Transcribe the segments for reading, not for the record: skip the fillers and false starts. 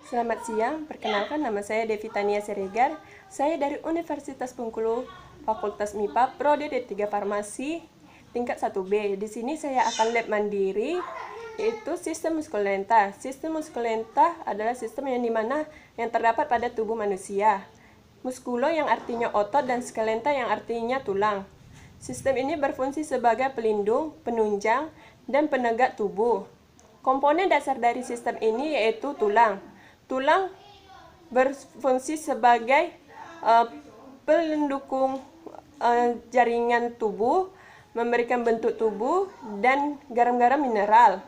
Selamat siang, perkenalkan nama saya Devitania Siregar. Saya dari Universitas Bengkulu, Fakultas MIPA, Prodi D3 Farmasi, tingkat 1B. Di sini saya akan lab mandiri, yaitu sistem muskulenta. Sistem muskulenta adalah sistem yang dimana yang terdapat pada tubuh manusia. Muskulo yang artinya otot dan skelenta yang artinya tulang. Sistem ini berfungsi sebagai pelindung, penunjang, dan penegak tubuh. Komponen dasar dari sistem ini yaitu tulang. Tulang berfungsi sebagai pendukung jaringan tubuh, memberikan bentuk tubuh, dan garam-garam mineral.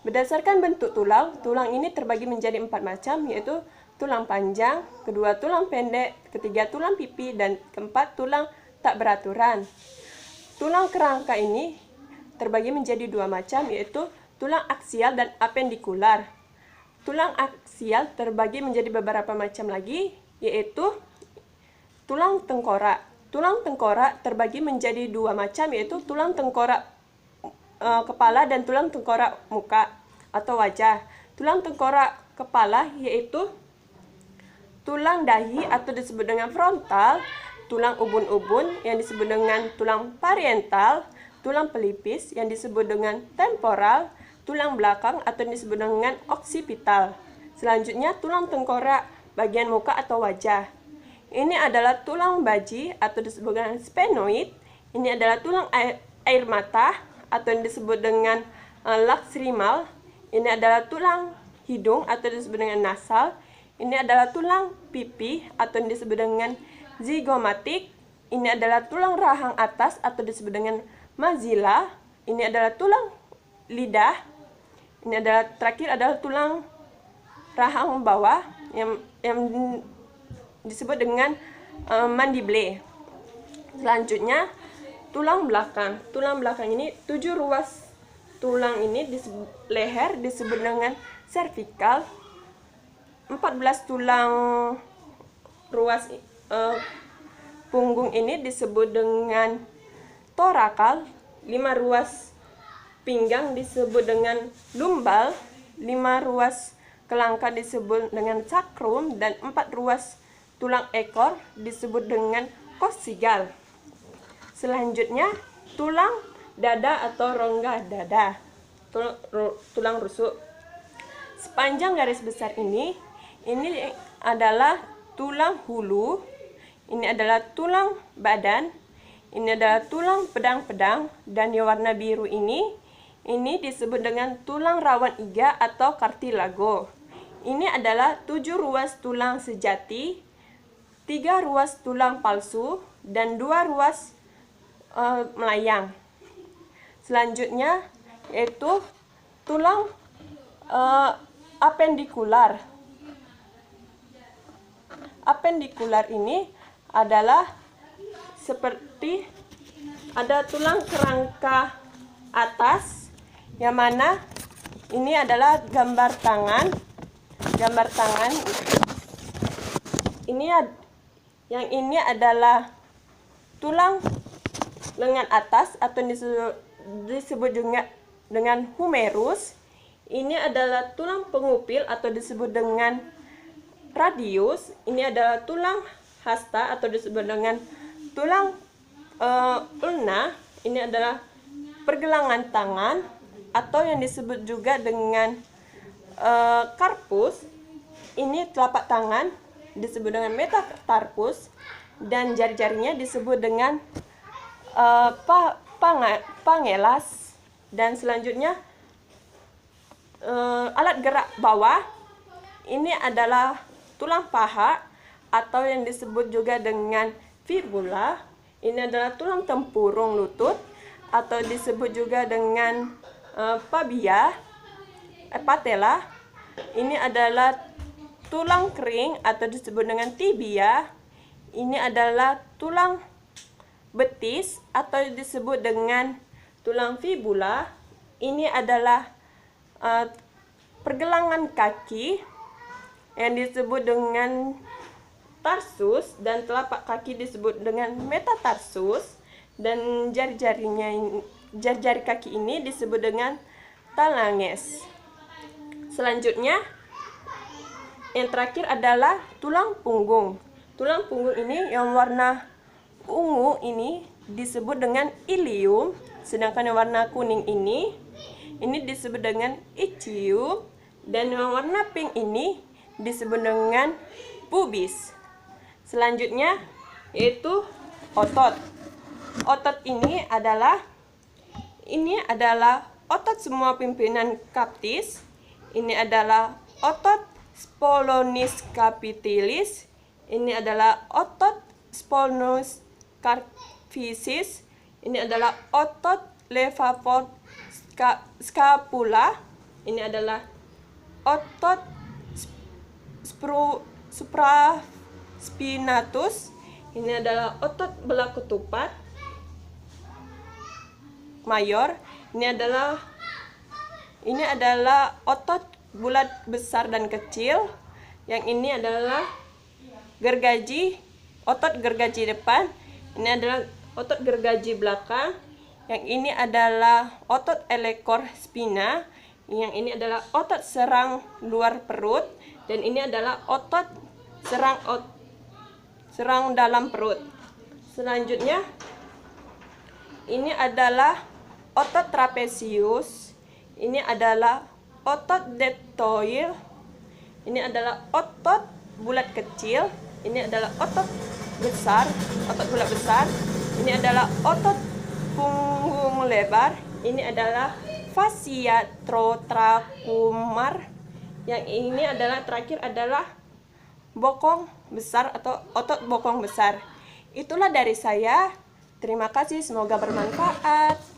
Berdasarkan bentuk tulang, tulang ini terbagi menjadi 4 macam, yaitu tulang panjang, kedua tulang pendek, ketiga tulang pipi, dan keempat tulang tak beraturan. Tulang kerangka ini terbagi menjadi 2 macam, yaitu tulang aksial dan apendikular. Tulang aksial terbagi menjadi beberapa macam lagi, yaitu tulang tengkorak. Tulang tengkorak terbagi menjadi 2 macam, yaitu tulang tengkorak kepala dan tulang tengkorak muka atau wajah. Tulang tengkorak kepala yaitu tulang dahi atau disebut dengan frontal, tulang ubun-ubun yang disebut dengan tulang parietal, tulang pelipis yang disebut dengan temporal, tulang belakang atau disebut dengan oksipital. Selanjutnya tulang tengkorak bagian muka atau wajah. Ini adalah tulang baji atau disebut dengan sphenoid. Ini adalah tulang air mata atau disebut dengan lacrimal. Ini adalah tulang hidung atau disebut dengan nasal. Ini adalah tulang pipi atau disebut dengan zygomatic. Ini adalah tulang rahang atas atau disebut dengan maxilla. Ini adalah tulang lidah. Ini adalah terakhir adalah tulang rahang bawah yang disebut dengan mandible. Selanjutnya tulang belakang. Tulang belakang ini 7 ruas tulang ini di leher disebut dengan cervical. 14 tulang ruas punggung ini disebut dengan thoracal. 5 ruas pinggang disebut dengan lumbal, 5 ruas kelangka disebut dengan sacrum, dan 4 ruas tulang ekor disebut dengan coccygeal. Selanjutnya, tulang dada atau rongga dada, tulang rusuk. Sepanjang garis besar ini adalah tulang hulu, ini adalah tulang badan, ini adalah tulang pedang-pedang, dan yang warna biru ini disebut dengan tulang rawan iga atau cartilago. Ini adalah 7 ruas tulang sejati, 3 ruas tulang palsu, dan 2 ruas melayang. Selanjutnya yaitu tulang apendikular. Apendikular ini adalah seperti ada tulang kerangka atas, yang mana ini adalah gambar tangan. Yang ini adalah tulang lengan atas atau disebut juga dengan humerus. Ini adalah tulang pengupil atau disebut dengan radius. Ini adalah tulang hasta atau disebut dengan tulang ulna. Ini adalah pergelangan tangan atau yang disebut juga dengan carpus. Ini telapak tangan disebut dengan metatarsus, dan jari-jarinya disebut dengan pangelas. Dan selanjutnya alat gerak bawah ini adalah tulang paha atau yang disebut juga dengan fibula. Ini adalah tulang tempurung lutut atau disebut juga dengan patella. Ini adalah tulang kering atau disebut dengan tibia. Ini adalah tulang betis atau disebut dengan tulang fibula. Ini adalah pergelangan kaki yang disebut dengan tarsus, dan telapak kaki disebut dengan metatarsus, dan jari-jari kaki ini disebut dengan phalanges. Selanjutnya Yang terakhir adalah tulang punggung. Tulang punggung ini yang warna ungu ini disebut dengan ilium, sedangkan yang warna kuning ini disebut dengan ischium, dan yang warna pink ini disebut dengan pubis. Selanjutnya yaitu otot. Otot ini adalah otot semua pimpinan kaptis. Ini adalah otot sphalonis capitalis. Ini adalah otot sphalonis carphicis. Ini adalah otot levator scapula. Ini adalah otot supraspinatus. Ini adalah otot belah ketupat mayor. Ini adalah otot bulat besar dan kecil. Yang ini adalah gergaji, otot gergaji depan. Ini adalah otot gergaji belakang. Yang ini adalah otot elekor spina. Yang ini adalah otot serang luar perut, dan ini adalah otot serang dalam perut. Selanjutnya ini adalah otot trapezius. Ini adalah otot deltoid. Ini adalah otot bulat kecil. Ini adalah otot besar, otot bulat besar. Ini adalah otot punggung lebar. Ini adalah fascia trochanter. Yang ini adalah terakhir adalah bokong besar atau otot bokong besar. Itulah dari saya. Terima kasih, semoga bermanfaat.